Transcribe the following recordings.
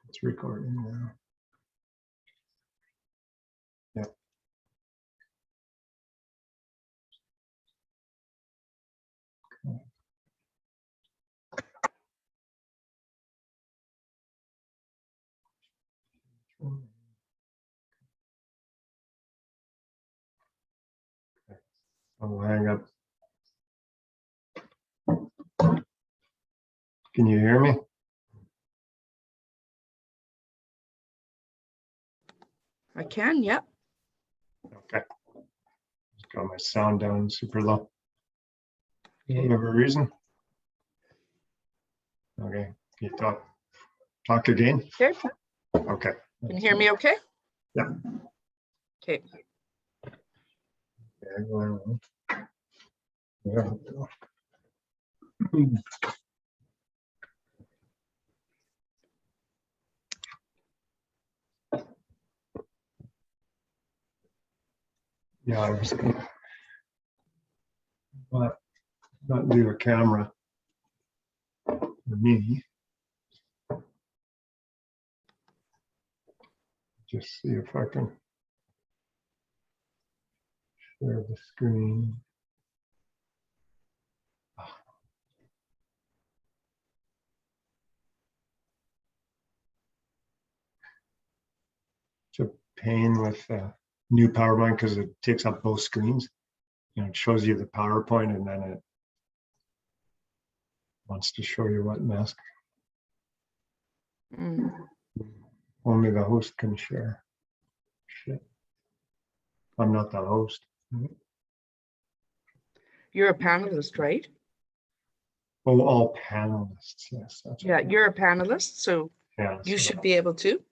It's recording now. Yeah. I'll hang up. Can you hear me? I can, yep. Okay. Just got my sound down super low. For whatever reason. Okay. Can you talk again? Okay. Okay. Can you hear me okay? Yeah. Okay. Okay, well, yeah. Yeah, I was not do a camera for me. Just see if I can share the screen. It's a pain with new PowerPoint because it takes up both screens. You know, it shows you the PowerPoint and then it wants to show you what mask. Only the host can share. Shit. I'm not the host. You're a panelist, right? Oh, all panelists. Yes. That's Yeah, right. you're a panelist, so Yeah. you so- should be able to.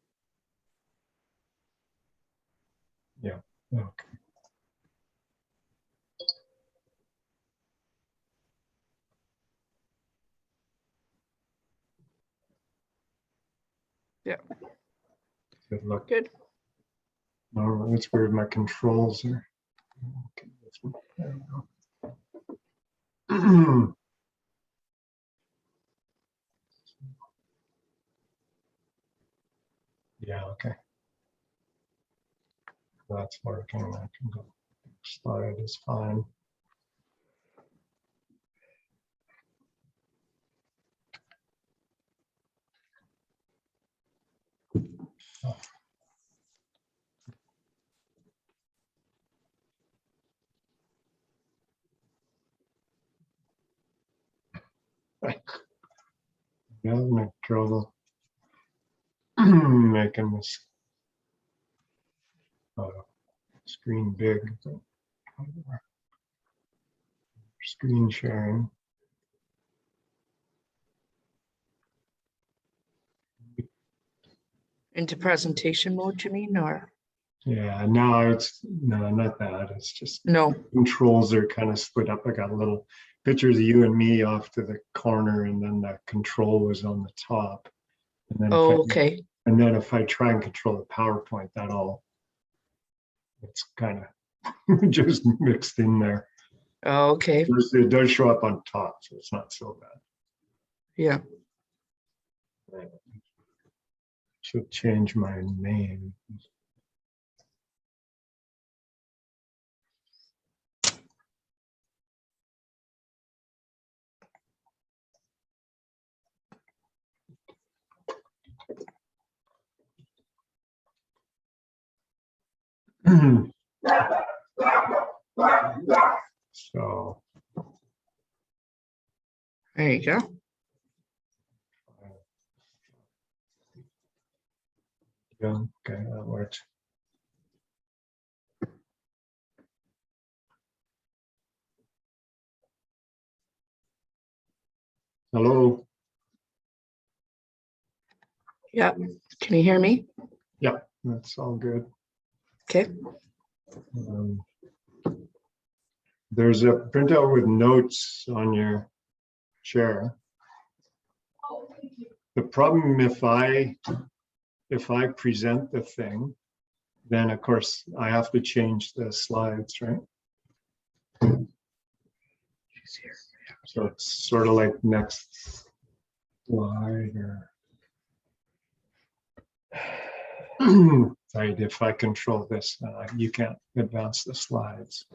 Yeah. Okay. Yeah. Good luck. Good. No, it's weird. My controls are. Okay, there we go. Yeah. Okay. That's working. I can go. Slide is fine. Yeah, make trouble making this screen big. Screen sharing. Into presentation mode, you mean, or? Yeah, no, it's no, not that. It's just No. controls are kind of split up. I got little pictures of you and me off to the corner, and then the control was on the top. And then Oh, okay. And then if I try and control the PowerPoint, that all it's kind of just mixed in there. Oh, okay. It does show up on top, so it's not so bad. Yeah. Should change my name. So There you go. yeah, okay, that works. Hello. Yeah. Can you hear me? Yeah, that's all good. Okay. There's a printout with notes on your chair. The problem if I present the thing, then of course I have to change the slides, right? So it's sort of like next slide or Right, if I control this, you can't advance the slides.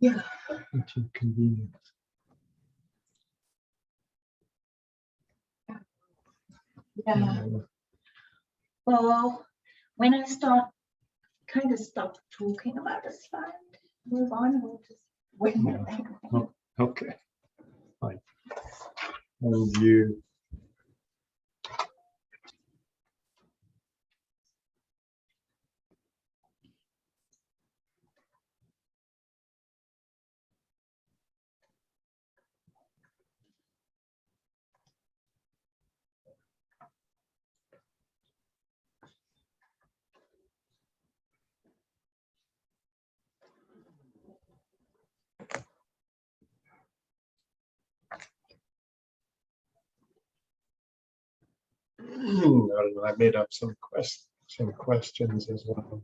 Yeah. At your convenience. Yeah. Well, when I kind of stop talking about the slide, move on, we'll just wait. Yeah. Okay. Fine. And you. I don't know, I made up some questions as well.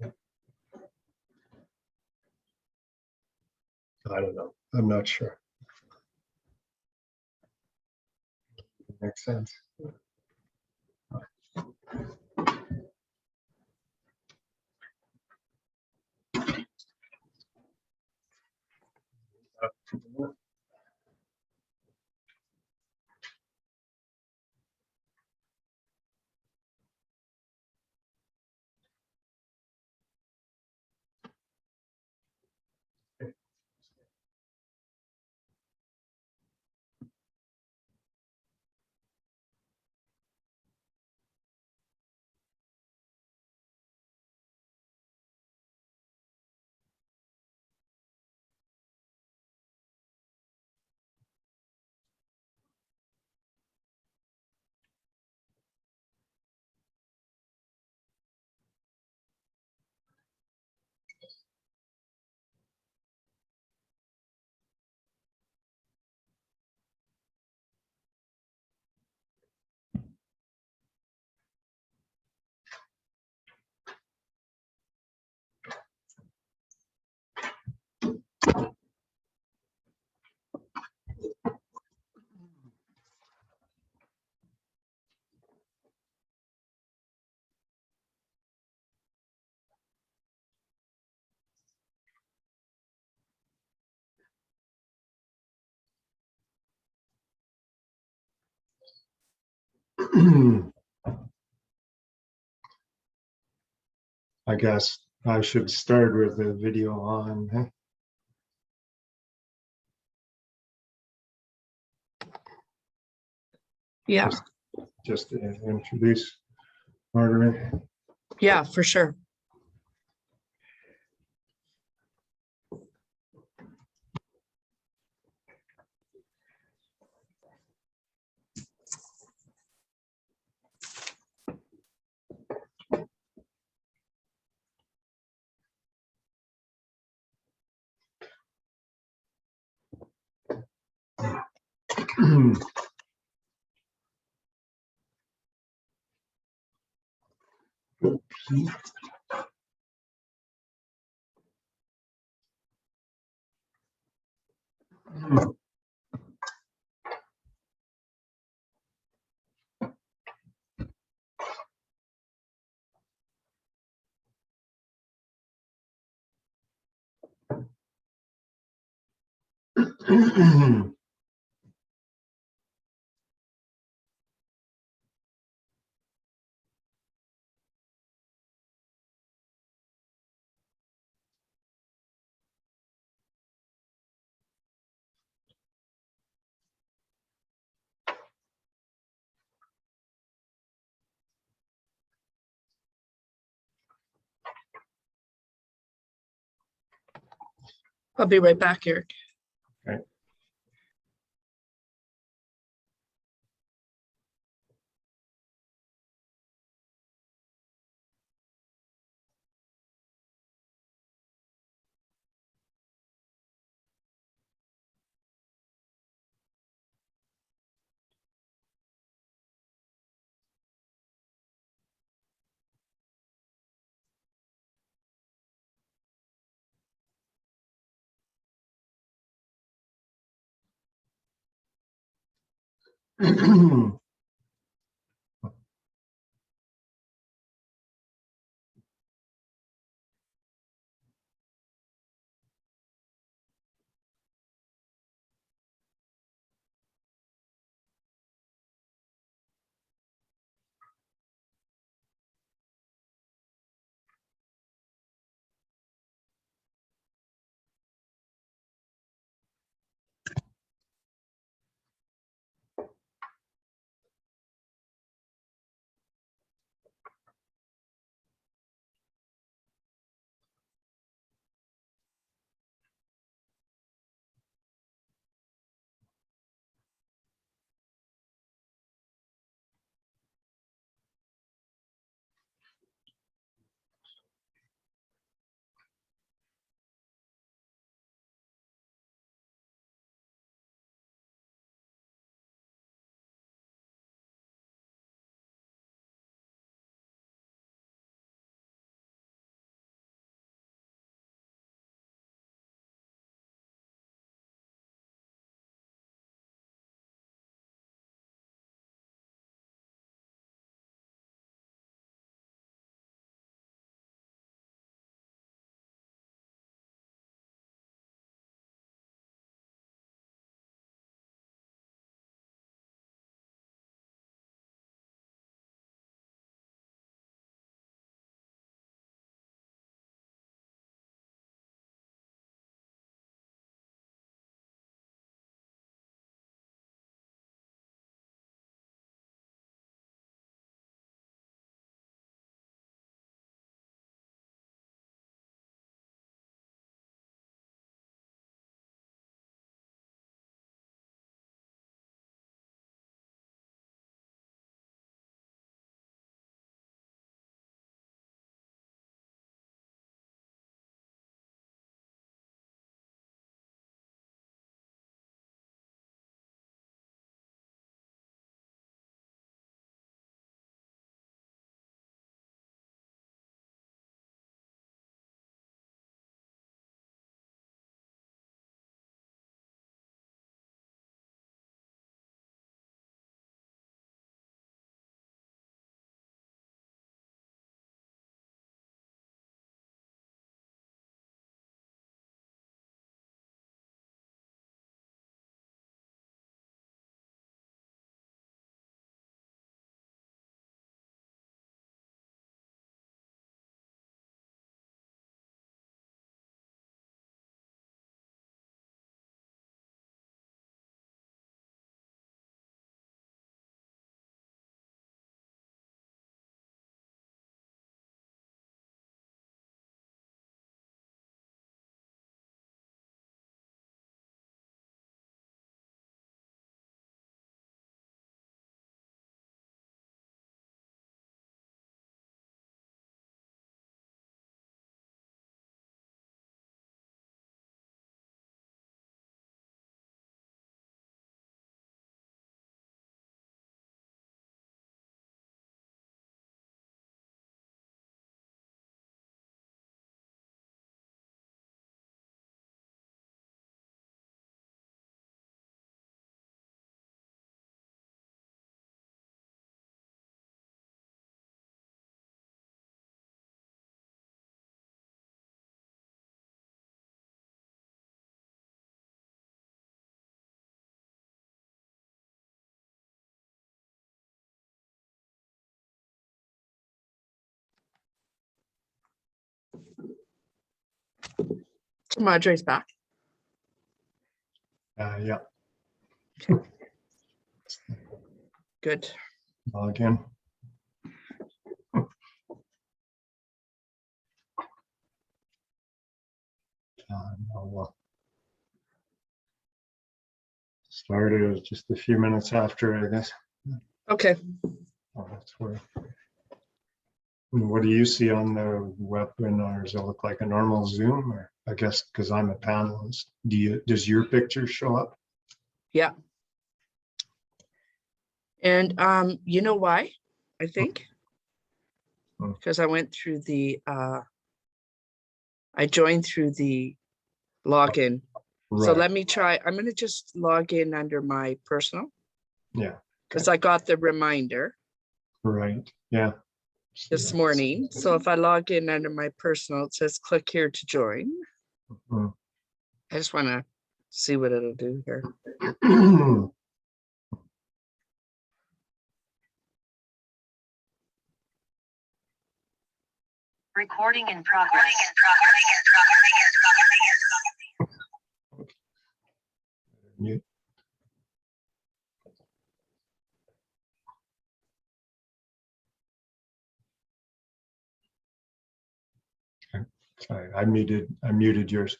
I don't know. I'm not sure. Makes sense. I guess I should start with the video on. Huh? Yeah, Just to introduce Margaret. yeah, for sure. I'll be right back, Eric. Okay. Madre's back. Yeah, Good. log in. I'll started just a few minutes after, I guess. Okay. Oh, that's where. And what do you see on the webinar? Does it look like a normal Zoom, or I guess because I'm a panelist, does your picture show up? Yeah. And you know why? I think Hmm. because I went through the I joined through the login. So Right. let me try. I'm going to just log in under my personal Yeah. because I got the reminder Right. Yeah. this morning. So if I log in under my personal, it says click here to join. Mhm. I just want to see what it'll do here. Recording in progress. Mute. Okay. Sorry, I muted yours.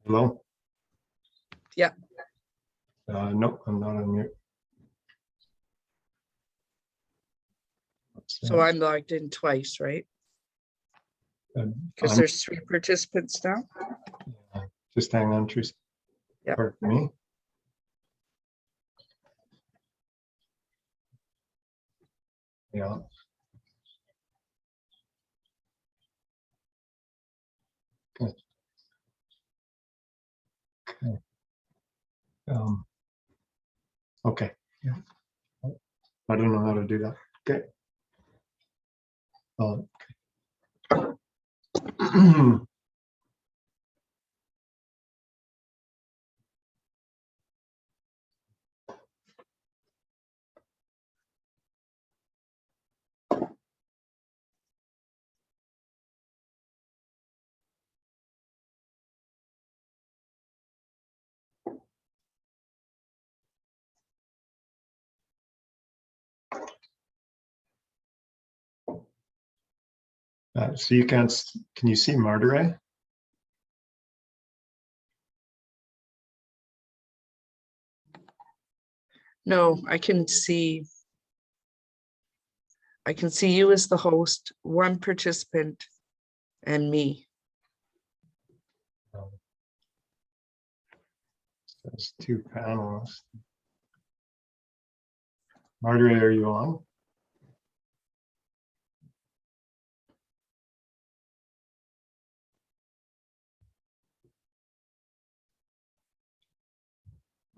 Hello? Yeah. No, I'm not on mute. So I'm logged in twice, right? Because I'm- there's 3 participants now. Just hang on, Teresa. Yeah. Pardon me. Yeah. Okay. Okay. Okay. Yeah. I don't know how to do that. Okay. Okay. So you can't, can you see Margaret? No, I can see you as the host, 1 participant, and me. There's 2 panelists. Margaret, are you on?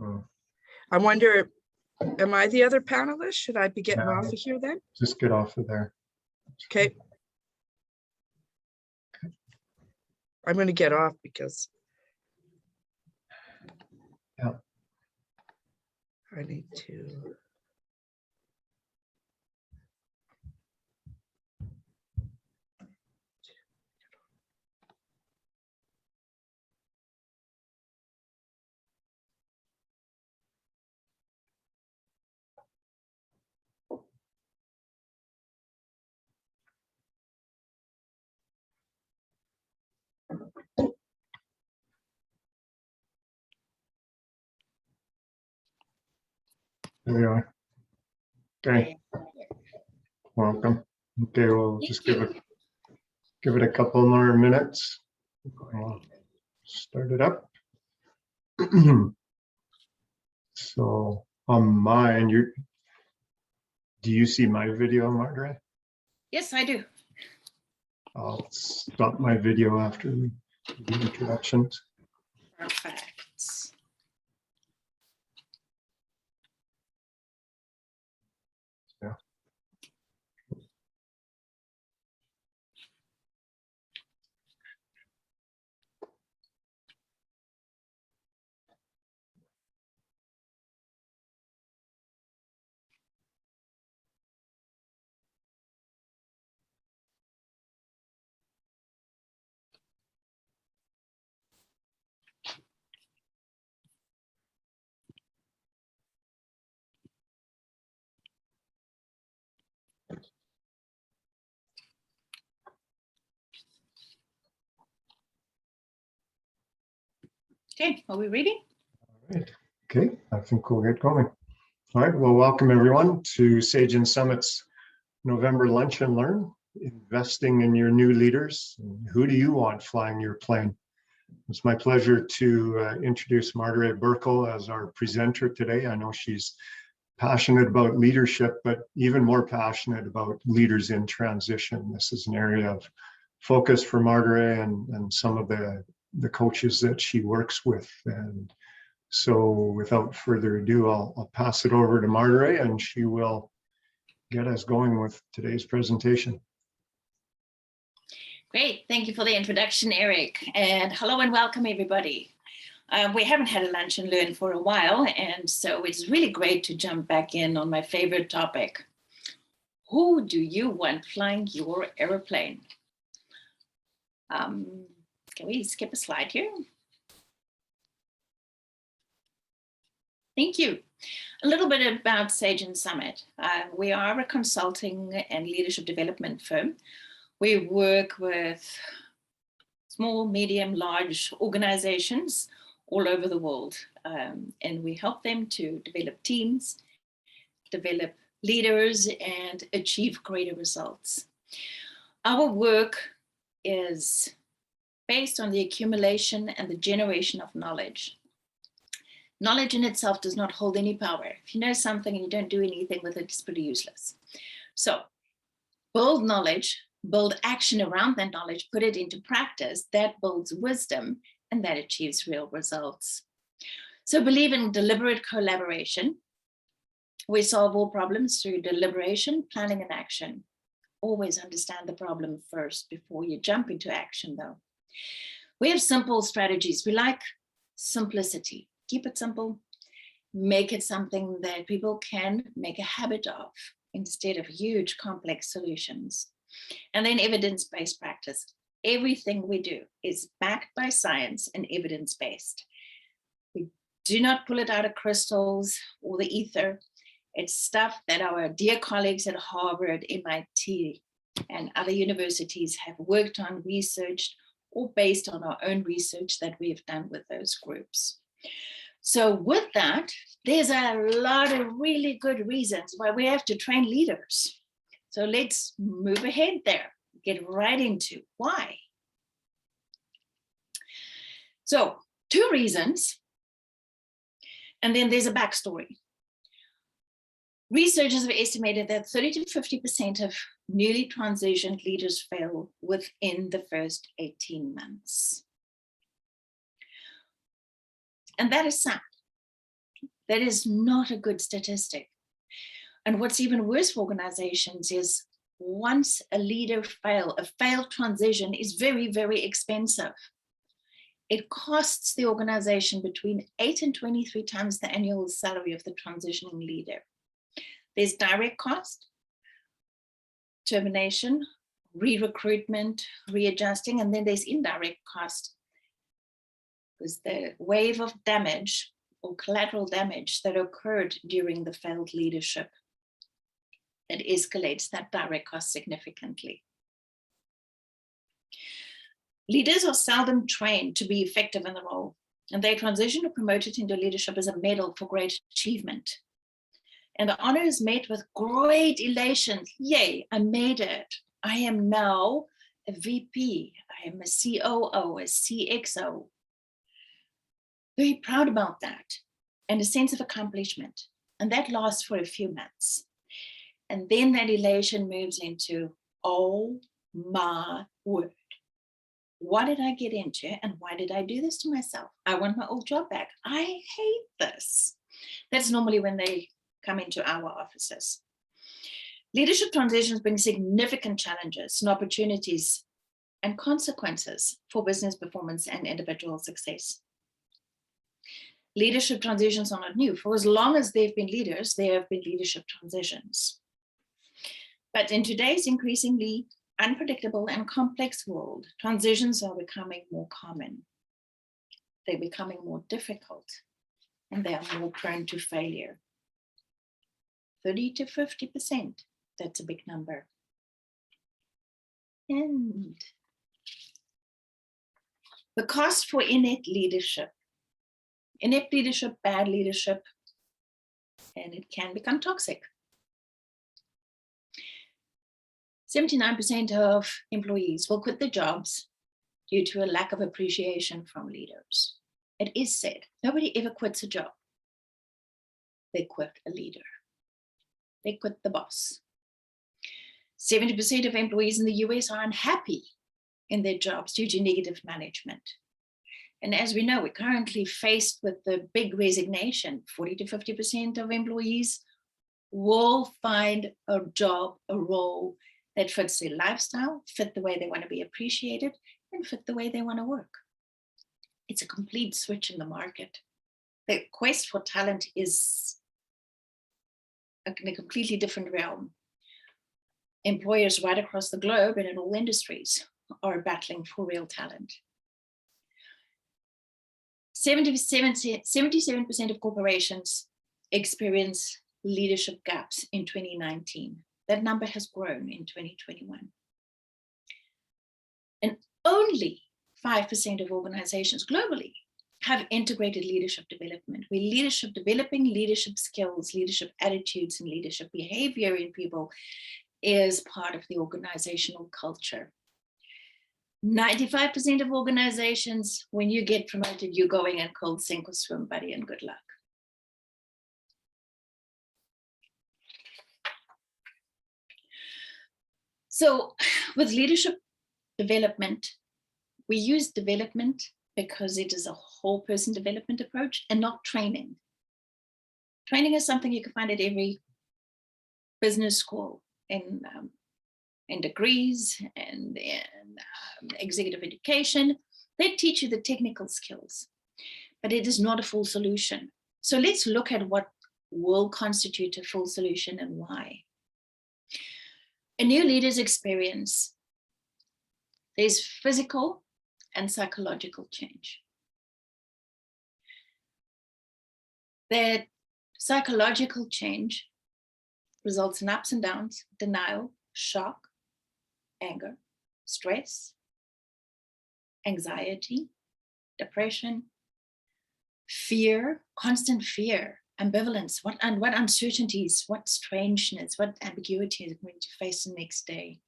Oh, I wonder, am I the other panelist? Should I be getting Yeah. off of here then? just get off of there. Okay. I'm going to get off because Yeah. I need to. There we are. Okay. Welcome. Okay, we'll just give it a couple more minutes. I'll start it up. So on mine, do you see my video, Margaret? Yes, I do. I'll stop my video after the introductions. Perfect. Yeah. Okay, are we ready? Right. Okay, I think we'll get going. All right, well, welcome everyone to Sage and Summit's November Lunch and Learn, investing in your new leaders. Who do you want flying your plane? It's my pleasure to introduce Margaret Burkle as our presenter today. I know she's passionate about leadership, but even more passionate about leaders in transition. This is an area of focus for Margaret and some of the coaches that she works with. And so without further ado, I'll pass it over to Margaret and she will get us going with today's presentation. Great, thank you for the introduction, Eric. And hello and welcome everybody. We haven't had a lunch and learn for a while, and so it's really great to jump back in on my favorite topic. Who do you want flying your airplane? Can we skip a slide here? Thank you. A little bit about Sage and Summit. We are a consulting and leadership development firm. We work with small, medium, large organizations all over the world. And we help them to develop teams, develop leaders, and achieve greater results. Our work is based on the accumulation and the generation of knowledge. Knowledge in itself does not hold any power. If you know something and you don't do anything with it, it's pretty useless. So build knowledge, build action around that knowledge, put it into practice, that builds wisdom, and that achieves real results. So believe in deliberate collaboration. We solve all problems through deliberation, planning, and action. Always understand the problem first before you jump into action, though. We have simple strategies. We like simplicity. Keep it simple. Make it something that people can make a habit of instead of huge, complex solutions. And then evidence-based practice. Everything we do is backed by science and evidence-based. We do not pull it out of crystals or the ether. It's stuff that our dear colleagues at Harvard, MIT, and other universities have worked on, researched, or based on our own research that we have done with those groups. So with that, there's a lot of really good reasons why we have to train leaders. So let's move ahead there, get right into why. So 2 reasons, and then there's a backstory. Researchers have estimated that 30 to 50% of newly transitioned leaders fail within the first 18 months. And that is sad. That is not a good statistic. And what's even worse for organizations is once a leader fails, a failed transition is very, very expensive. It costs the organization between 8 and 23 times the annual salary of the transitioning leader. There's direct cost, termination, re-recruitment, readjusting, and then there's indirect cost. Because the wave of damage or collateral damage that occurred during the failed leadership, that escalates that direct cost significantly. Leaders are seldom trained to be effective in the role, and they transition or promoted into leadership as a medal for great achievement. And the honor is met with great elation. Yay, I made it. I am now a VP. I am a COO, a CXO. Very proud about that. And a sense of accomplishment. And that lasts for a few months. And then that elation moves into, oh my word. What did I get into and why did I do this to myself? I want my old job back. I hate this. That's normally when they come into our offices. Leadership transitions bring significant challenges and opportunities and consequences for business performance and individual success. Leadership transitions are not new. For as long as they've been leaders, there have been leadership transitions. But in today's increasingly unpredictable and complex world, transitions are becoming more common. They're becoming more difficult, and they are more prone to failure. 30 to 50%, that's a big number. And the cost for innate leadership inept leadership, bad leadership, and it can become toxic. 79% of employees will quit their jobs due to a lack of appreciation from leaders. It is said, nobody ever quits a job. They quit a leader. They quit the boss. 70% of employees in the US are unhappy in their jobs due to negative management. And as we know, we're currently faced with the big resignation. 40 to 50% of employees will find a job, a role that fits their lifestyle, fit the way they want to be appreciated, and fit the way they want to work. It's a complete switch in the market. The quest for talent is in a completely different realm. Employers right across the globe and in all industries are battling for real talent. 77% of corporations experience leadership gaps in 2019. That number has grown in 2021. And only 5% of organizations globally have integrated leadership development, where developing leadership skills, leadership attitudes, and leadership behavior in people is part of the organizational culture. 95% of organizations, when you get promoted, you're going in cold sink or swim, buddy, and good luck. So with leadership development, we use development because it is a whole person development approach and not training. Training is something you can find at every business school in degrees and in executive education. They teach you the technical skills, but it is not a full solution. So let's look at what will constitute a full solution and why. A new leader's experience, there's physical and psychological change. That psychological change results in ups and downs, denial, shock, anger, stress, anxiety, depression, fear, constant fear, ambivalence, what uncertainties, what strangeness, what ambiguity is it going to face the next day.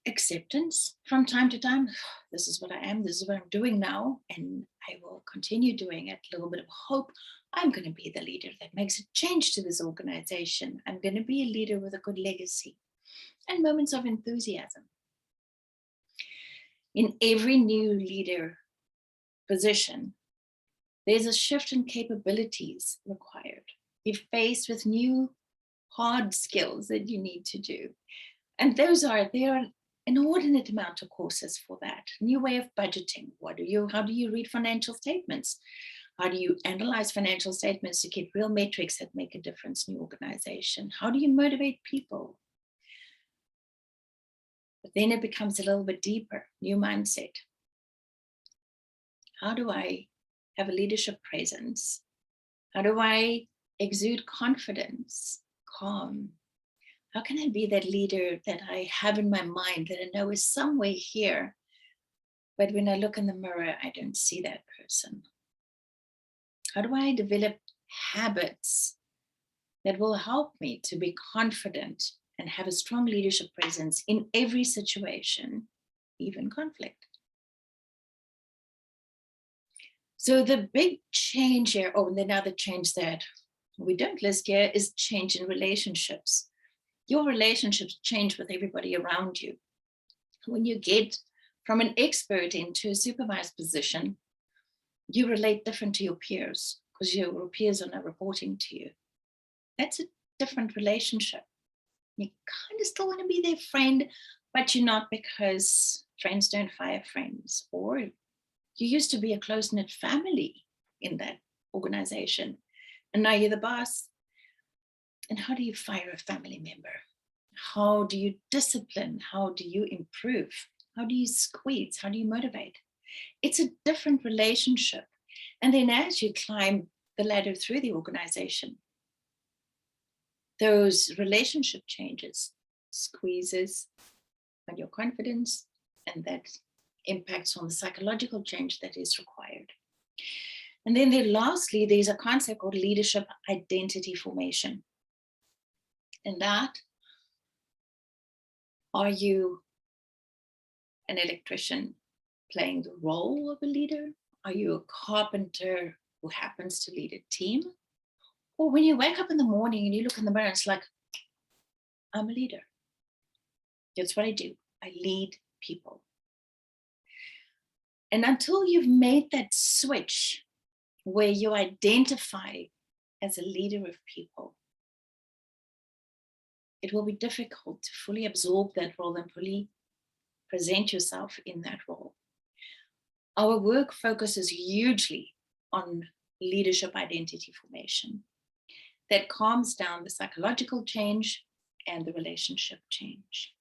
Acceptance from time to time. This is what I am, this is what I'm doing now, and I will continue doing it. A little bit of hope. I'm going to be the leader that makes a change to this organization. I'm going to be a leader with a good legacy. And moments of enthusiasm. In every new leader position, there's a shift in capabilities required. You're faced with new hard skills that you need to do. And there are an inordinate amount of courses for that. New way of budgeting. How do you read financial statements? How do you analyze financial statements to get real metrics that make a difference in your organization? How do you motivate people? But then it becomes a little bit deeper, new mindset. How do I have a leadership presence? How do I exude confidence, calm? How can I be that leader that I have in my mind that I know is somewhere here, but when I look in the mirror, I don't see that person? How do I develop habits that will help me to be confident and have a strong leadership presence in every situation, even conflict? So the big change here, and another change that we don't list here is change in relationships. Your relationships change with everybody around you. When you get from an expert into a supervised position, you relate different to your peers because your peers are not reporting to you. That's a different relationship. You kind of still want to be their friend, but you're not, because friends don't fire friends. Or you used to be a close-knit family in that organization, and now you're the boss. And how do you fire a family member? How do you discipline? How do you improve? How do you squeeze? How do you motivate? It's a different relationship. And then as you climb the ladder through the organization, those relationship changes, squeezes on your confidence, and that impacts on the psychological change that is required. And then lastly, there's a concept called leadership identity formation. And that, are you an electrician playing the role of a leader? Are you a carpenter who happens to lead a team? Or when you wake up in the morning and you look in the mirror, it's like, I'm a leader. That's what I do. I lead people. And until you've made that switch where you identify as a leader of people, it will be difficult to fully absorb that role and fully present yourself in that role. Our work focuses hugely on leadership identity formation that calms down the psychological change and the relationship change.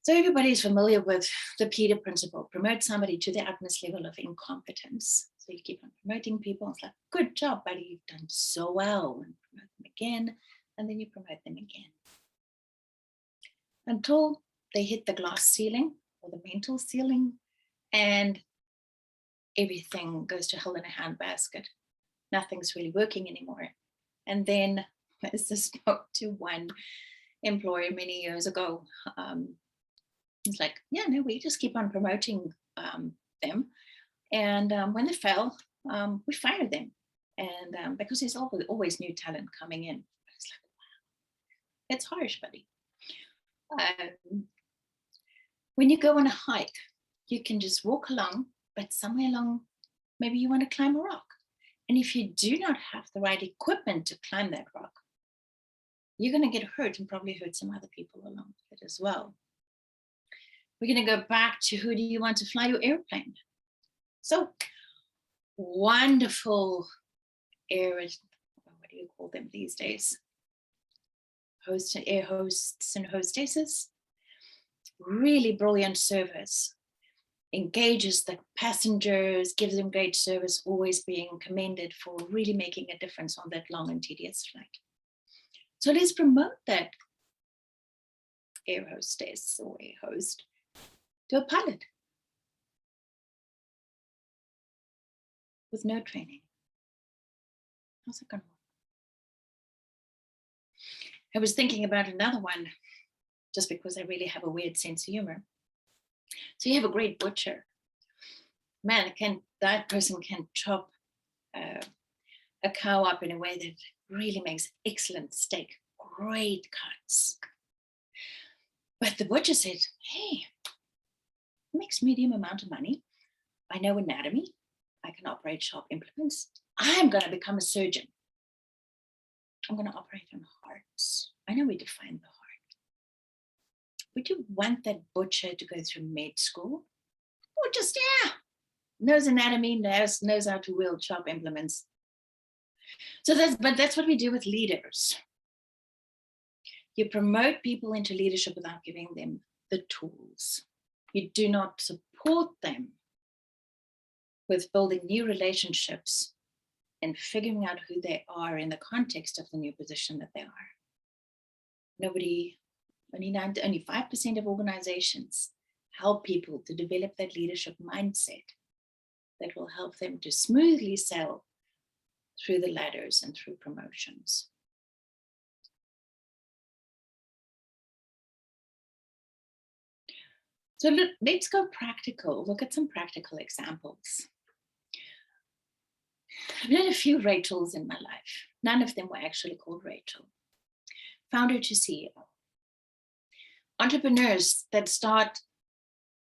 So everybody is familiar with the Peter principle: promote somebody to the utmost level of incompetence. So you keep on promoting people. It's like, good job, buddy, you've done so well. And promote them again, and then you promote them again. Until they hit the glass ceiling or the mental ceiling, and everything goes to hell in a handbasket. Nothing's really working anymore. And then, as I spoke to one employer many years ago, it's like, yeah, no, we just keep on promoting them. And when they fail, we fire them. And because there's always new talent coming in. It's like, wow, it's harsh, buddy. When you go on a hike, you can just walk along, but somewhere along, maybe you want to climb a rock. And if you do not have the right equipment to climb that rock, you're going to get hurt and probably hurt some other people along with it as well. We're going to go back to, who do you want to fly your airplane? So wonderful what do you call them these days? Air hosts and hostesses. Really brilliant service. Engages the passengers, gives them great service, always being commended for really making a difference on that long and tedious flight. So let's promote that air hostess or air host to a pilot with no training. How's it going to work? I was thinking about another one, just because I really have a weird sense of humor. So you have a great butcher. Man, that person can chop a cow up in a way that really makes excellent steak, great cuts. But the butcher said, hey, it makes medium amount of money. I know anatomy. I can operate sharp implements. I'm going to become a surgeon. I'm going to operate on hearts. I know we define the heart. Would you want that butcher to go through med school? Or just, knows anatomy, knows how to wield sharp implements. So that's what we do with leaders. You promote people into leadership without giving them the tools. You do not support them with building new relationships and figuring out who they are in the context of the new position that they are. Only 5% of organizations help people to develop that leadership mindset that will help them to smoothly sail through the ladders and through promotions. So let's go practical, look at some practical examples. I've known a few Rachels in my life. None of them were actually called Rachel. Founder to CEO. Entrepreneurs that start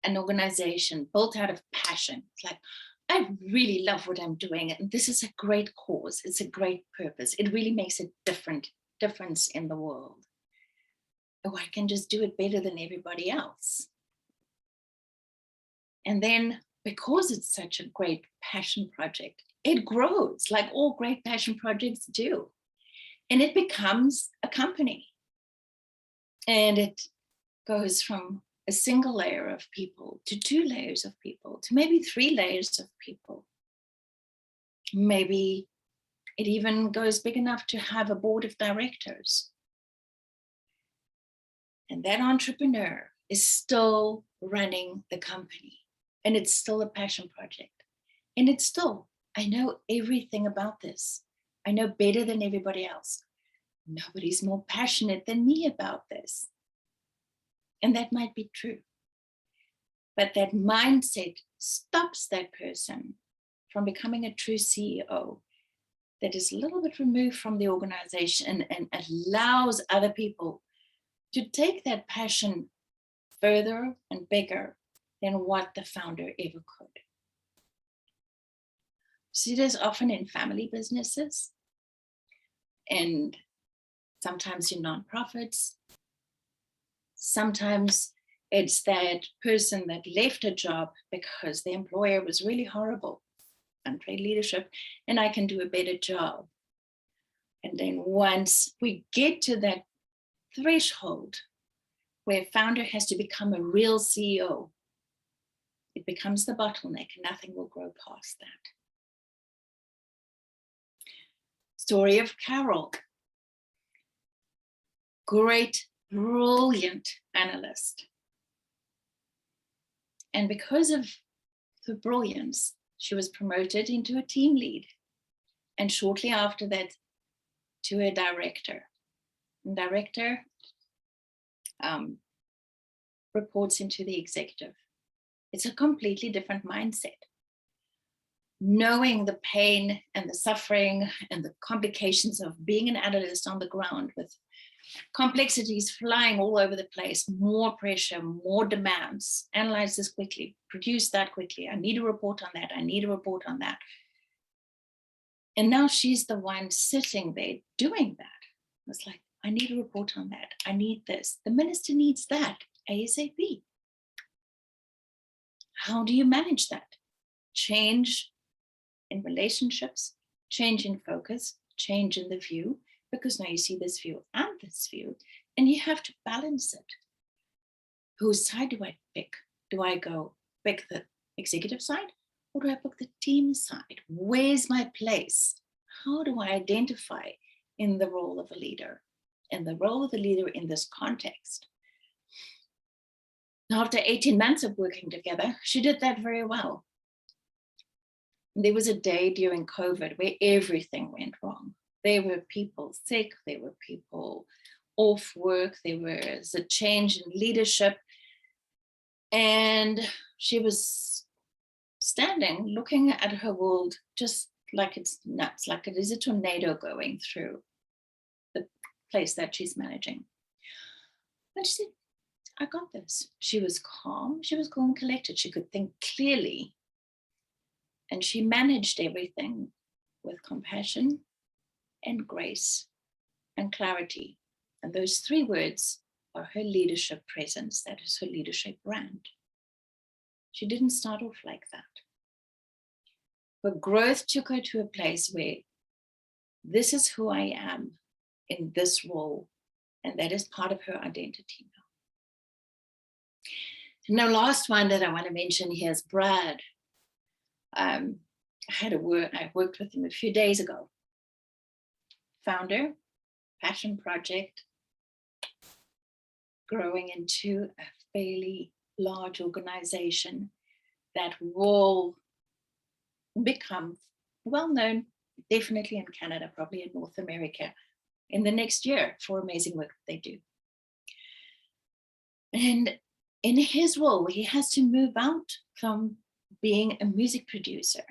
an organization built out of passion. It's like, I really love what I'm doing, and this is a great cause. It's a great purpose. It really makes a difference in the world. Oh, I can just do it better than everybody else. And then, because it's such a great passion project, it grows like all great passion projects do. And it becomes a company. And it goes from a single layer of people to 2 layers of people to maybe 3 layers of people. Maybe it even goes big enough to have a board of directors. And that entrepreneur is still running the company, and it's still a passion project. And it's still, I know everything about this. I know better than everybody else. Nobody's more passionate than me about this. And that might be true. But that mindset stops that person from becoming a true CEO that is a little bit removed from the organization and allows other people to take that passion further and bigger than what the founder ever could. See this often in family businesses and sometimes in nonprofits. Sometimes it's that person that left a job because the employer was really horrible, unpaid leadership, and I can do a better job. And then once we get to that threshold where founder has to become a real CEO, it becomes the bottleneck and nothing will grow past that. Story of Carol. Great, brilliant analyst. And because of her brilliance, she was promoted into a team lead. And shortly after that, to a director. And director reports into the executive. It's a completely different mindset. Knowing the pain and the suffering and the complications of being an analyst on the ground with complexities flying all over the place, more pressure, more demands, analyze this quickly, produce that quickly. I need a report on that. I need a report on that. And now she's the one sitting there doing that. It's like, I need a report on that. I need this. The minister needs that ASAP. How do you manage that? Change in relationships, change in focus, change in the view, because now you see this view and this view, and you have to balance it. Whose side do I pick? Do I go pick the executive side, or do I pick the team side? Where's my place? How do I identify in the role of a leader and the role of the leader in this context? After 18 months of working together, she did that very well. There was a day during COVID where everything went wrong. There were people sick, there were people off work, there was a change in leadership. And she was standing, looking at her world just like it's nuts, like it is a tornado going through the place that she's managing. And she said, I got this. She was calm and collected. She could think clearly. And she managed everything with compassion and grace and clarity. And those three words are her leadership presence. That is her leadership brand. She didn't start off like that. But growth took her to a place where this is who I am in this role. And that is part of her identity now. And the last one that I want to mention here is Brad. I worked with him a few days ago. Founder, passion project, growing into a fairly large organization that will become well-known, definitely in Canada, probably in North America, in the next year for amazing work that they do. And in his role, he has to move out from being a music producer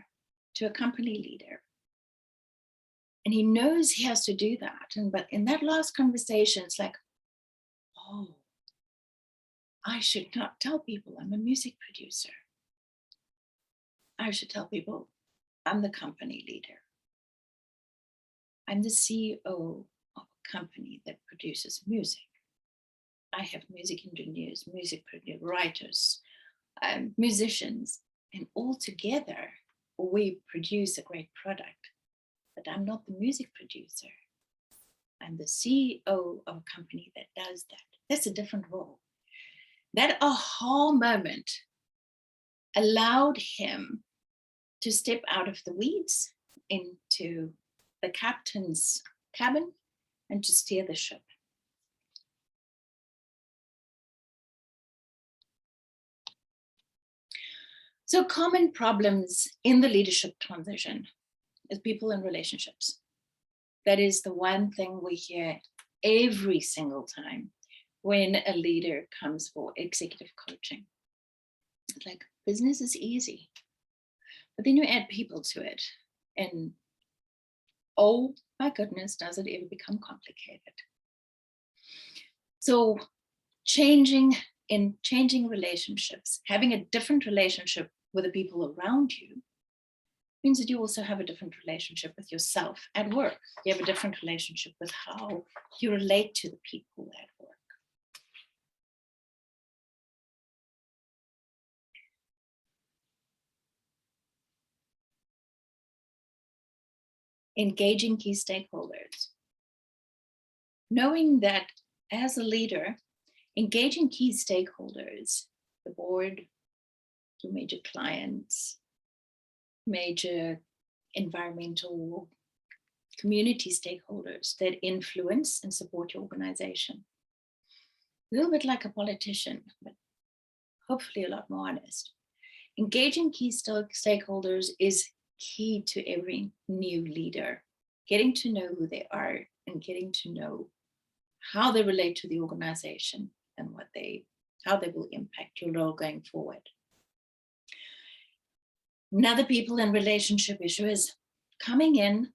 to a company leader. And he knows he has to do that. But in that last conversation, it's like, oh, I should not tell people I'm a music producer. I should tell people I'm the company leader. I'm the CEO of a company that produces music. I have music engineers, music writers, musicians, and all together we produce a great product. But I'm not the music producer. I'm the CEO of a company that does that. That's a different role. That aha moment allowed him to step out of the weeds into the captain's cabin and to steer the ship. So common problems in the leadership transition is people and relationships. That is the one thing we hear every single time when a leader comes for executive coaching. It's like, business is easy, but then you add people to it, and oh my goodness, does it ever become complicated? So changing relationships, having a different relationship with the people around you, means that you also have a different relationship with yourself at work. You have a different relationship with how you relate to the people at work. Engaging key stakeholders. Knowing that as a leader, engaging key stakeholders, the board, your major clients, major environmental community stakeholders that influence and support your organization. A little bit like a politician, but hopefully a lot more honest. Engaging key stakeholders is key to every new leader. Getting to know who they are and getting to know how they relate to the organization and how they will impact your role going forward. Another people and relationship issue is coming in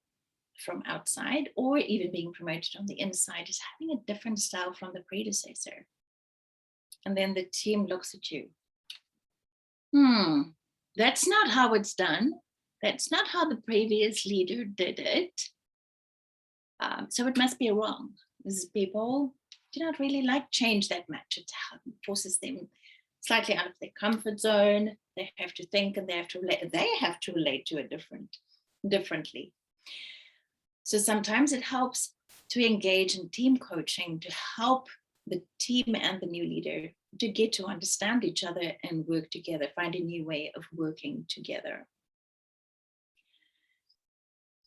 from outside or even being promoted on the inside is having a different style from the predecessor. And then the team looks at you. That's not how it's done. That's not how the previous leader did it. So it must be wrong. These people do not really like change that much. It forces them slightly out of their comfort zone. They have to think and they have to relate to it differently. So sometimes it helps to engage in team coaching to help the team and the new leader to get to understand each other and work together, find a new way of working together.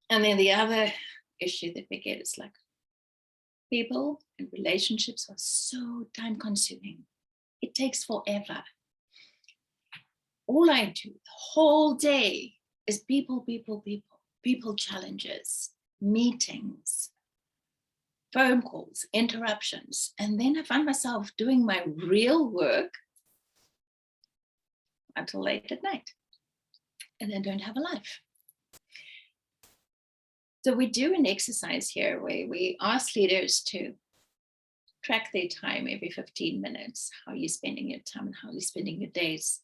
And then the other issue that we get is like, people and relationships are so time consuming. It takes forever. All I do the whole day is people challenges, meetings, phone calls, interruptions. And then I find myself doing my real work until late at night and then don't have a life. So we do an exercise here where we ask leaders to track their time every 15 minutes, how you're spending your time and how you're spending your days.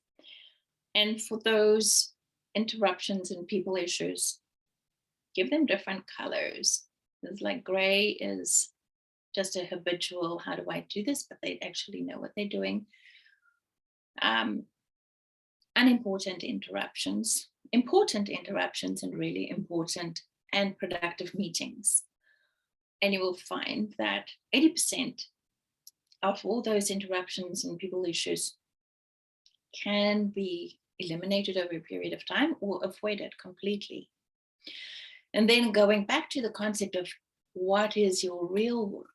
And for those interruptions and people issues, give them different colors. It's like gray is just a habitual, how do I do this? But they actually know what they're doing. Unimportant interruptions, important interruptions, and really important and productive meetings. And you will find that 80% of all those interruptions and people issues can be eliminated over a period of time or avoided completely. And then going back to the concept of what is your real work?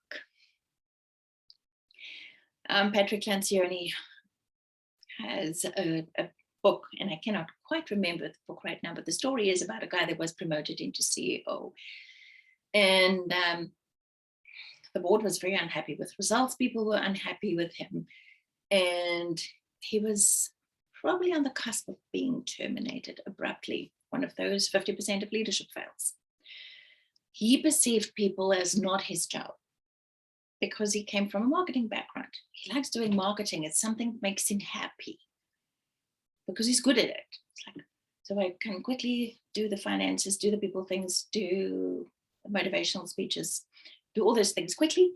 Patrick Lancioni has a book, and I cannot quite remember the book right now, but the story is about a guy that was promoted into CEO. And the board was very unhappy with results. People were unhappy with him. And he was probably on the cusp of being terminated abruptly. One of those 50% of leadership fails. He perceived people as not his job because he came from a marketing background. He likes doing marketing. It's something that makes him happy because he's good at it. It's like, so I can quickly do the finances, do the people things, do the motivational speeches, do all those things quickly.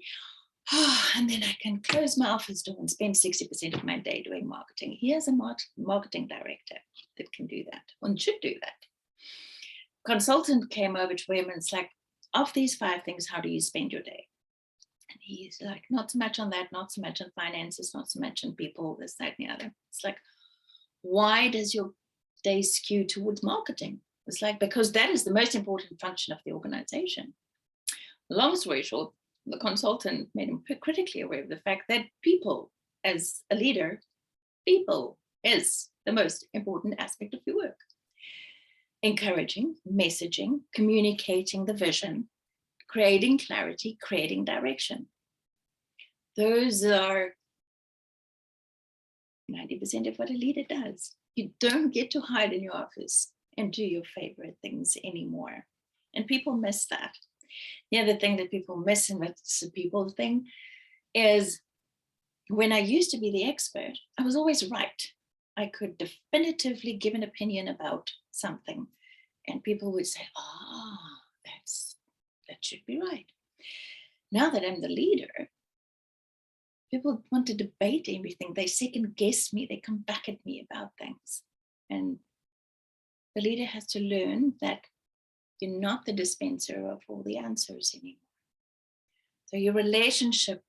And then I can close my office door and spend 60% of my day doing marketing. He has a marketing director that can do that, one should do that. Consultant came over to him and it's like, of these 5 things, how do you spend your day? And he's like, not so much on that, not so much on finances, not so much on people, this, that, and the other. It's like, why does your day skew towards marketing? It's like, because that is the most important function of the organization. Long story short, the consultant made him critically aware of the fact that people, as a leader, people is the most important aspect of your work. Encouraging, messaging, communicating the vision, creating clarity, creating direction. Those are 90% of what a leader does. You don't get to hide in your office and do your favorite things anymore. And people miss that. The other thing that people miss, and it's the people thing, is when I used to be the expert, I was always right. I could definitively give an opinion about something. And people would say, oh, that should be right. Now that I'm the leader, people want to debate everything. They second guess me. They come back at me about things. And the leader has to learn that you're not the dispenser of all the answers anymore. So your relationship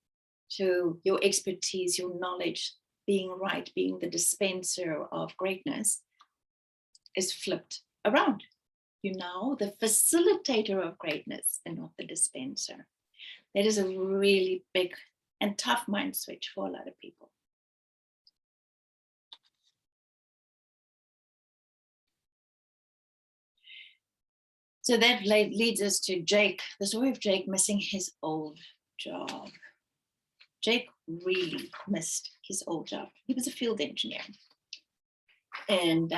to your expertise, your knowledge, being right, being the dispenser of greatness is flipped around. You're now the facilitator of greatness and not the dispenser. That is a really big and tough mind switch for a lot of people. So that leads us to Jake, the story of Jake missing his old job. Jake really missed his old job. He was a field engineer. And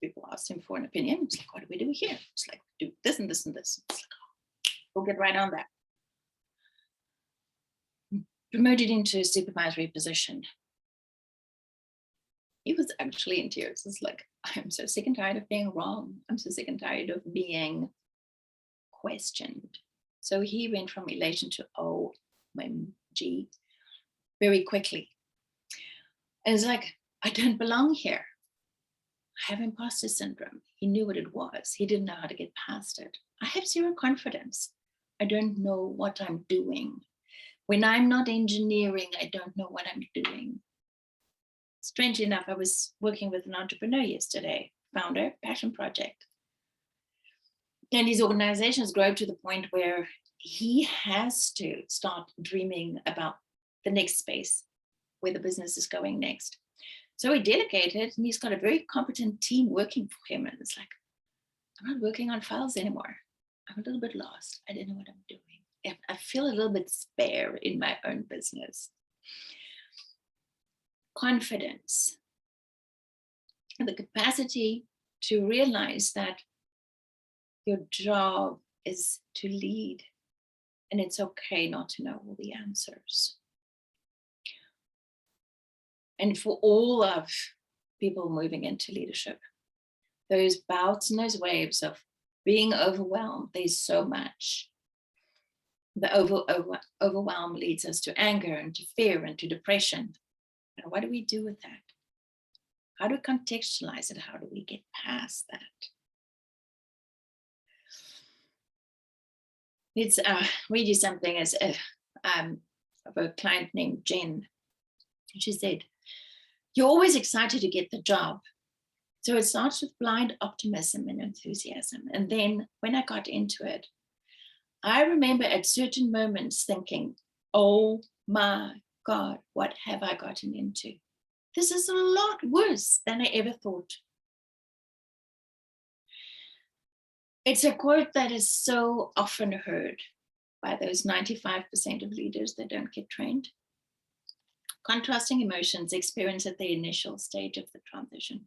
people asked him for an opinion. It's like, what do we do here? It's like, do this and this and this. It's like, oh, we'll get right on that. Promoted into a supervisory position. He was actually in tears. It's like, I'm so sick and tired of being wrong. I'm so sick and tired of being questioned. So he went from elation to OMG very quickly. And it's like, I don't belong here. I have imposter syndrome. He knew what it was. He didn't know how to get past it. I have zero confidence. I don't know what I'm doing. When I'm not engineering, I don't know what I'm doing. Strangely enough, I was working with an entrepreneur yesterday, founder, passion project. And his organization has grown to the point where he has to start dreaming about the next space, where the business is going next. So he delegated, and he's got a very competent team working for him. And it's like, I'm not working on files anymore. I'm a little bit lost. I don't know what I'm doing. I feel a little bit spare in my own business. Confidence, and the capacity to realize that your job is to lead, and it's okay not to know all the answers. And for all of people moving into leadership, those bouts and those waves of being overwhelmed, there's so much. The overwhelm leads us to anger and to fear and to depression. And what do we do with that? How do we contextualize it? How do we get past that? Let's read you something of a client named Jen. She said, you're always excited to get the job. So it starts with blind optimism and enthusiasm. And then when I got into it, I remember at certain moments thinking, oh my God, what have I gotten into? This is a lot worse than I ever thought. It's a quote that is so often heard by those 95% of leaders that don't get trained. Contrasting emotions experienced at the initial stage of the transition.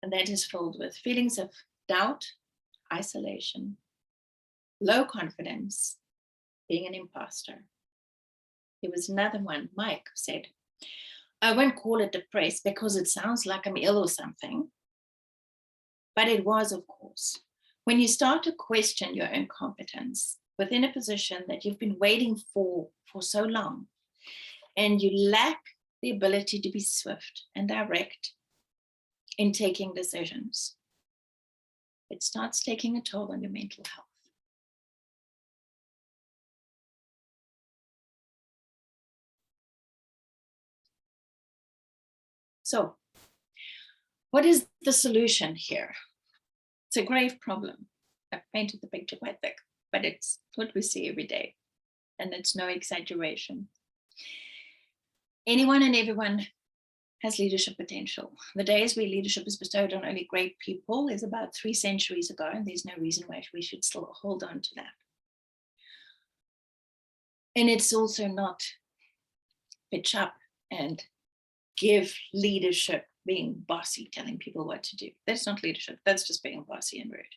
And that is filled with feelings of doubt, isolation, low confidence, being an imposter. There was another one, Mike said, I won't call it depressed because it sounds like I'm ill or something. But it was, of course. When you start to question your own competence within a position that you've been waiting for so long, and you lack the ability to be swift and direct in taking decisions, it starts taking a toll on your mental health. So, what is the solution here? It's a grave problem. I've painted the picture quite thick, but it's what we see every day, and it's no exaggeration. anyone and everyone has leadership potential. The days where leadership is bestowed on only great people is about 3 centuries ago, and there's no reason why we should still hold on to that. And it's also not pitch up and give leadership being bossy, telling people what to do. That's not leadership. That's just being bossy and rude.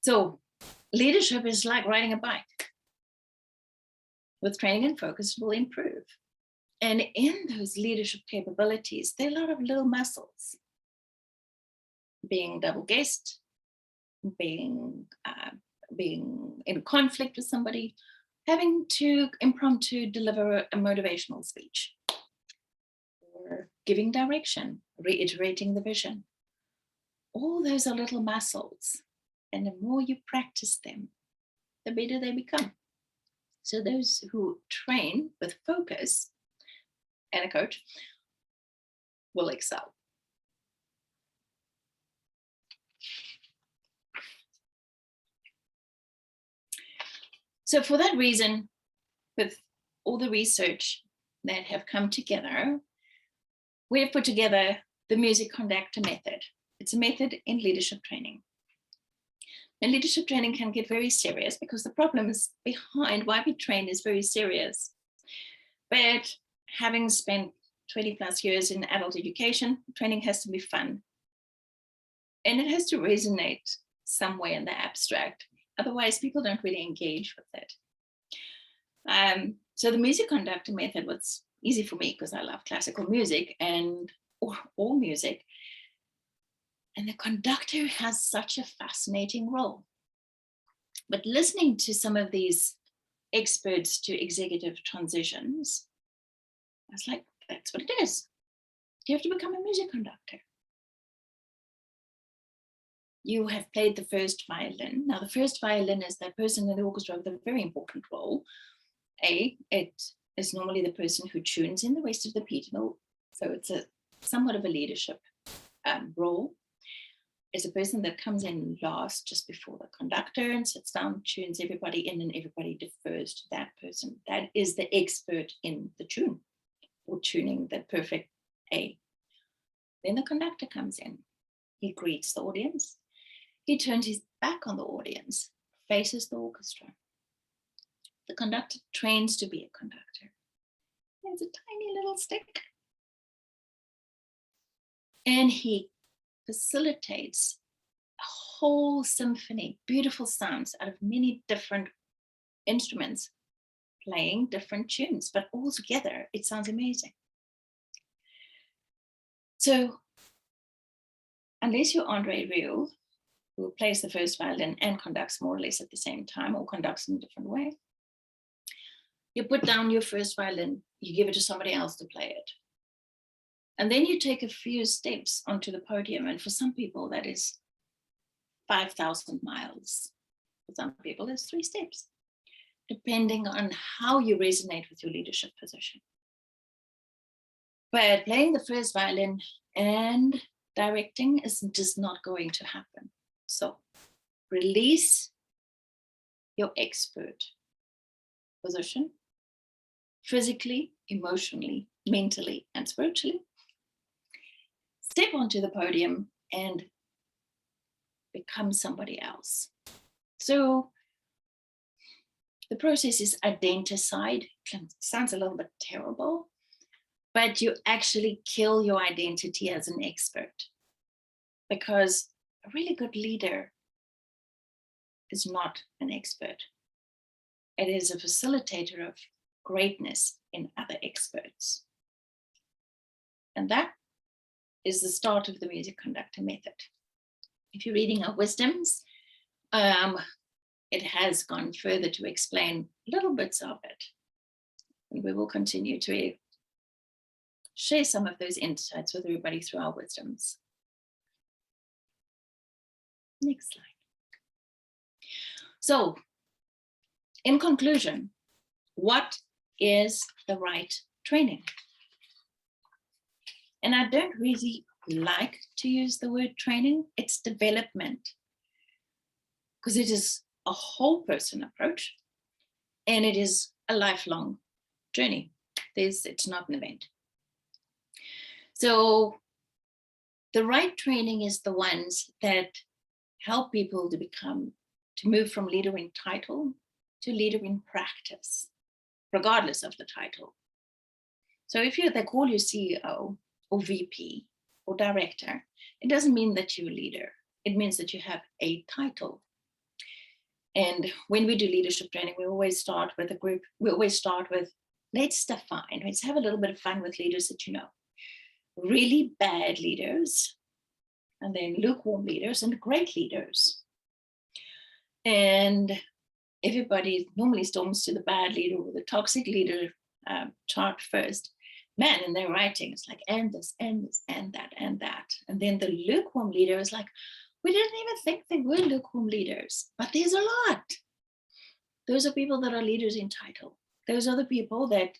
So leadership is like riding a bike. With training and focus, it will improve. And in those leadership capabilities, there are a lot of little muscles. Being double guessed, being in conflict with somebody, having to impromptu deliver a motivational speech, or giving direction, reiterating the vision. All those are little muscles. And the more you practice them, the better they become. So those who train with focus and a coach will excel. So for that reason, with all the research that have come together, we have put together the music conductor method. It's a method in leadership training. And leadership training can get very serious because the problems behind why we train is very serious. But having spent 20 plus years in adult education, training has to be fun. And it has to resonate somewhere in the abstract. Otherwise, people don't really engage with it. So the music conductor method was easy for me because I love classical music and all music. And the conductor has such a fascinating role. But listening to some of these experts to executive transitions, I was like, that's what it is. You have to become a music conductor. You have played the first violin. Now, the first violin is that person in the orchestra with a very important role. It is normally the person who tunes in the rest of the people. So it's somewhat of a leadership role. It's a person that comes in last just before the conductor and sits down, tunes everybody in, and everybody defers to that person. That is the expert in the tune or tuning the perfect A. Then the conductor comes in. He greets the audience. He turns his back on the audience, faces the orchestra. The conductor trains to be a conductor. He has a tiny little stick. And he facilitates a whole symphony, beautiful sounds out of many different instruments, playing different tunes, but all together, it sounds amazing. So, unless you're Andre Rieu, who plays the first violin and conducts more or less at the same time, or conducts in a different way, you put down your first violin, you give it to somebody else to play it. And then you take a few steps onto the podium. And for some people, that is 5,000 miles. For some people, it's 3 steps, depending on how you resonate with your leadership position. But playing the first violin and directing is just not going to happen. So release your expert position, physically, emotionally, mentally, and spiritually. Step onto the podium and become somebody else. So the process is identified. Sounds a little bit terrible, but you actually kill your identity as an expert, because a really good leader is not an expert. It is a facilitator of greatness in other experts. And that is the start of the music conductor method. If you're reading our wisdoms, it has gone further to explain little bits of it. And we will continue to share some of those insights with everybody through our wisdoms. Next slide. So, in conclusion, what is the right training? And I don't really like to use the word training. It's development, because it is a whole person approach and it is a lifelong journey. It's not an event. So the right training is the ones that help people to move from leader in title to leader in practice, regardless of the title. So if they call you CEO or VP or director, it doesn't mean that you're a leader. It means that you have a title. And when we do leadership training, we always start with a group. We always start with, let's have a little bit of fun with leaders that you know. Really bad leaders, and then lukewarm leaders, and great leaders. And everybody normally storms to the bad leader or the toxic leader chart first. Man, in their writing, it's like, and this, and this, and that, and that. And then the lukewarm leader is like, we didn't even think they were lukewarm leaders, but there's a lot. Those are people that are leaders in title. Those are the people that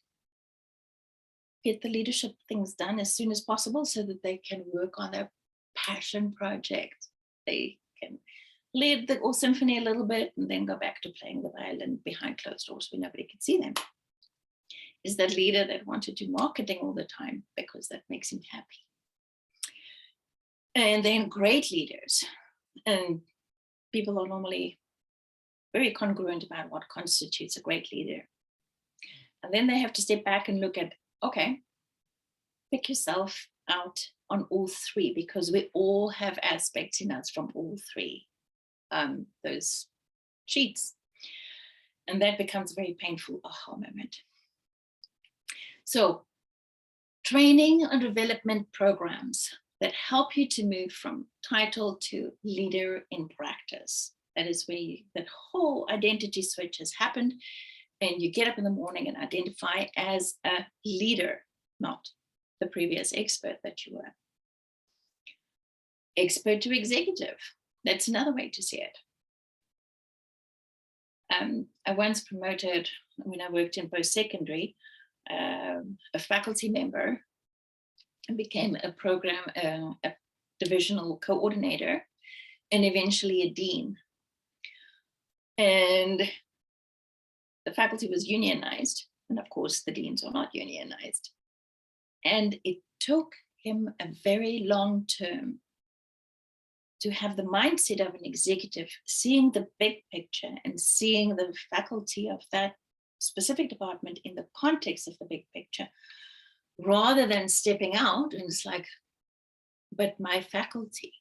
get the leadership things done as soon as possible so that they can work on their passion project. They can lead the symphony a little bit and then go back to playing the violin behind closed doors where nobody can see them. Is that leader that wants to do marketing all the time because that makes him happy. And then great leaders. And people are normally very congruent about what constitutes a great leader. And then they have to step back and look at, okay, pick yourself out on all three, because we all have aspects in us from all three, those sheets. And that becomes a very painful aha moment. So training and development programs that help you to move from title to leader in practice. That is where that whole identity switch has happened, and you get up in the morning and identify as a leader, not the previous expert that you were. Expert to executive, that's another way to see it. I once promoted, when I worked in post-secondary, a faculty member and became a program, a divisional coordinator, and eventually a dean. And the faculty was unionized, and of course the deans are not unionized. And it took him a very long term to have the mindset of an executive, seeing the big picture and seeing the faculty of that specific department in the context of the big picture, rather than stepping out and it's like, but my faculty,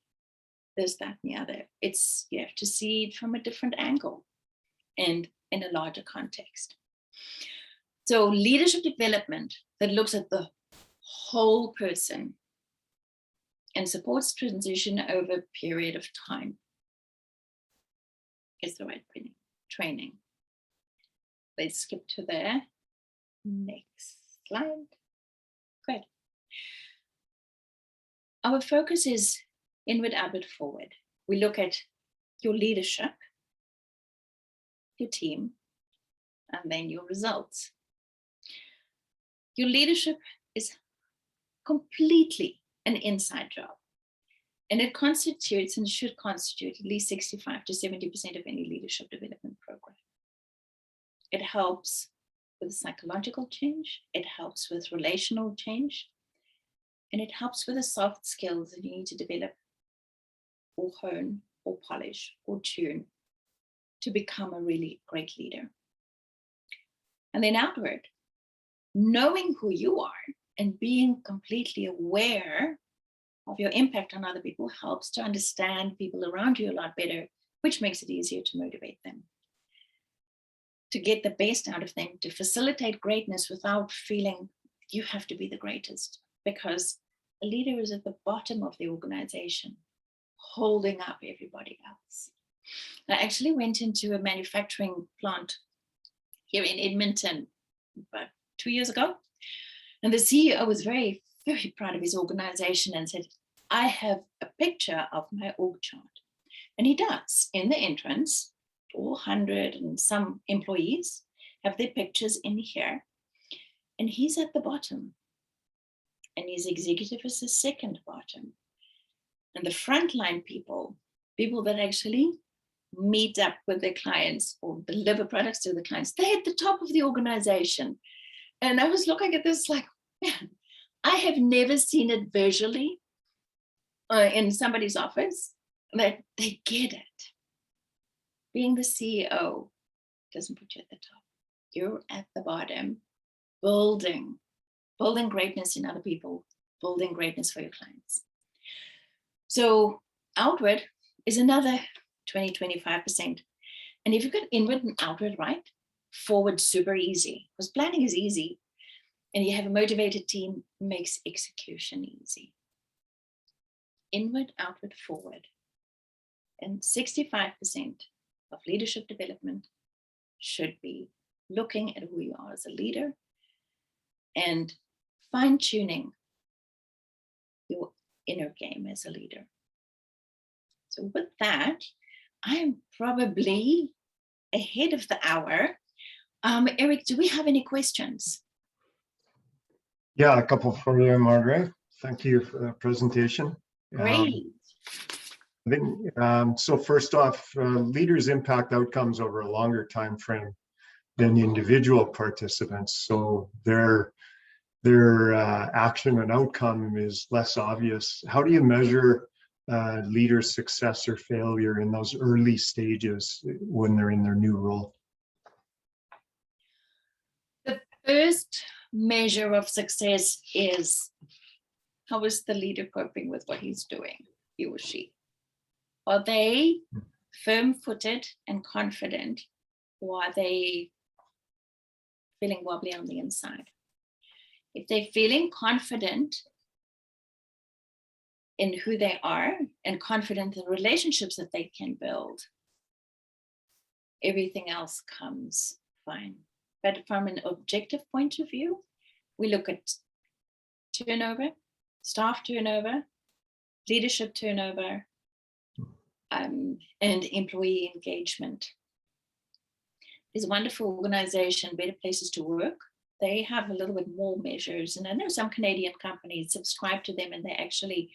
there's that and the other. It's, you have to see it from a different angle and in a larger context. So leadership development that looks at the whole person and supports transition over a period of time is the right training. Let's skip to the next slide. Great. Our focus is inward, outward, forward. We look at your leadership, your team, and then your results. Your leadership is completely an inside job, and it constitutes and should constitute at least 65 to 70% of any leadership development program. It helps with psychological change, it helps with relational change, and it helps with the soft skills that you need to develop or hone or polish or tune to become a really great leader. And then outward, knowing who you are and being completely aware of your impact on other people helps to understand people around you a lot better, which makes it easier to motivate them, to get the best out of them, to facilitate greatness without feeling you have to be the greatest, because a leader is at the bottom of the organization, holding up everybody else. I actually went into a manufacturing plant here in Edmonton about 2 years ago, and the CEO was very, very proud of his organization and said, I have a picture of my org chart. And he does. In the entrance, all 100 and some employees have their pictures in here, and he's at the bottom. And his executive is the second bottom. And the frontline people that actually meet up with their clients or deliver products to the clients, they're at the top of the organization. And I was looking at this like, man, I have never seen it visually in somebody's office that they get it. Being the CEO doesn't put you at the top. You're at the bottom, building greatness in other people, building greatness for your clients. So outward is another 20-25%. And if you get inward and outward right, forward super easy, because planning is easy. And you have a motivated team, makes execution easy. Inward, outward, forward. And 65% of leadership development should be looking at who you are as a leader and fine-tuning your inner game as a leader. So with that, I'm probably ahead of the hour. Eric, do we have any questions? Yeah, a couple for you, Margaret. Thank you for that presentation. Great. I think, so first off, leaders impact outcomes over a longer time frame than individual participants. So their action and outcome is less obvious. How do you measure leader success or failure in those early stages when they're in their new role? The first measure of success is, how is the leader coping with what he's doing, he or she? Are they firm-footed and confident, or are they feeling wobbly on the inside? If they're feeling confident in who they are and confident in the relationships that they can build, everything else comes fine. But from an objective point of view, we look at turnover, staff turnover, leadership turnover, and employee engagement. There's a wonderful organization, Better Places to Work. They have a little bit more measures, and I know some Canadian companies subscribe to them, and they actually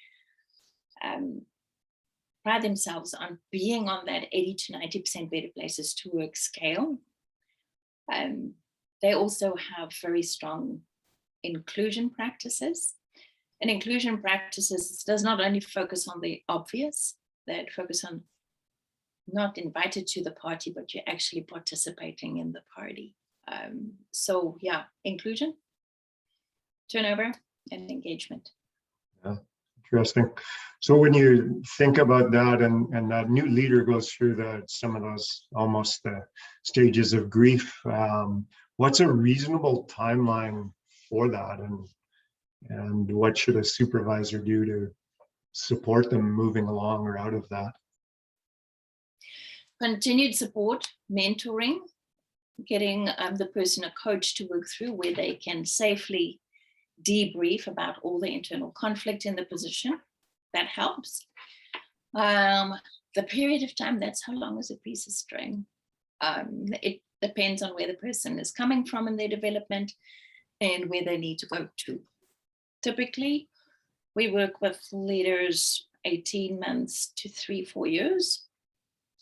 pride themselves on being on that 80 to 90% Better Places to Work scale. They also have very strong inclusion practices. And inclusion practices does not only focus on the obvious, that focus on not invited to the party, but you're actually participating in the party. So yeah, inclusion, turnover, and engagement. Yeah, interesting. So when you think about that, and that new leader goes through some of those almost the stages of grief, what's a reasonable timeline for that, and what should a supervisor do to support them moving along or out of that? Continued support, mentoring, getting the person a coach to work through where they can safely debrief about all the internal conflict in the position. That helps. The period of time, that's how long is a piece of string. It depends on where the person is coming from in their development and where they need to go to. Typically, we work with leaders 18 months to 3-4 years.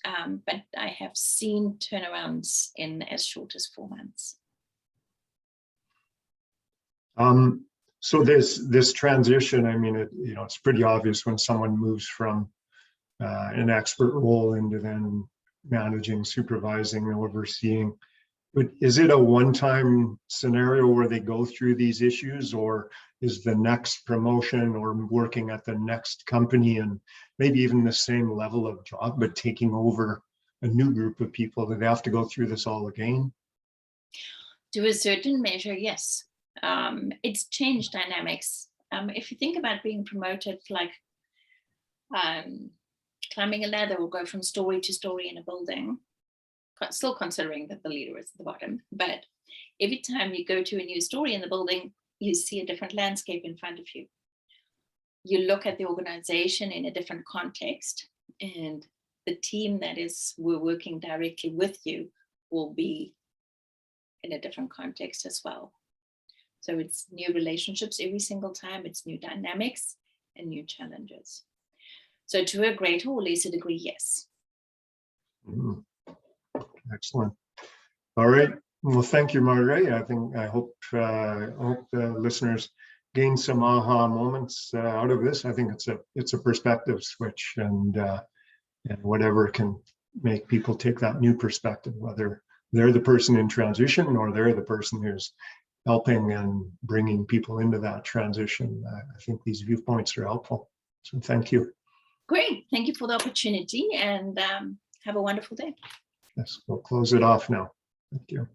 But I have seen turnarounds in as short as 4 months. So this transition, I mean, it's pretty obvious when someone moves from an expert role into then managing, supervising, overseeing. But is it a one-time scenario where they go through these issues, or is the next promotion or working at the next company and maybe even the same level of job, but taking over a new group of people, that they have to go through this all again? To a certain measure, yes. It's changed dynamics. If you think about being promoted, like climbing a ladder or go from story to story in a building, still considering that the leader is at the bottom, but every time you go to a new story in the building, you see a different landscape in front of you. You look at the organization in a different context, and the team that we're working directly with you will be in a different context as well. So it's new relationships every single time, it's new dynamics and new challenges. So to a greater or lesser degree, yes. Excellent. All right. Well, thank you, Margaret. I hope the listeners gain some aha moments out of this. I think it's a perspective switch, and whatever can make people take that new perspective, whether they're the person in transition or they're the person who's helping and bringing people into that transition. I think these viewpoints are helpful. So thank you. Great. Thank you for the opportunity, and have a wonderful day. Yes, we'll close it off now. Thank you.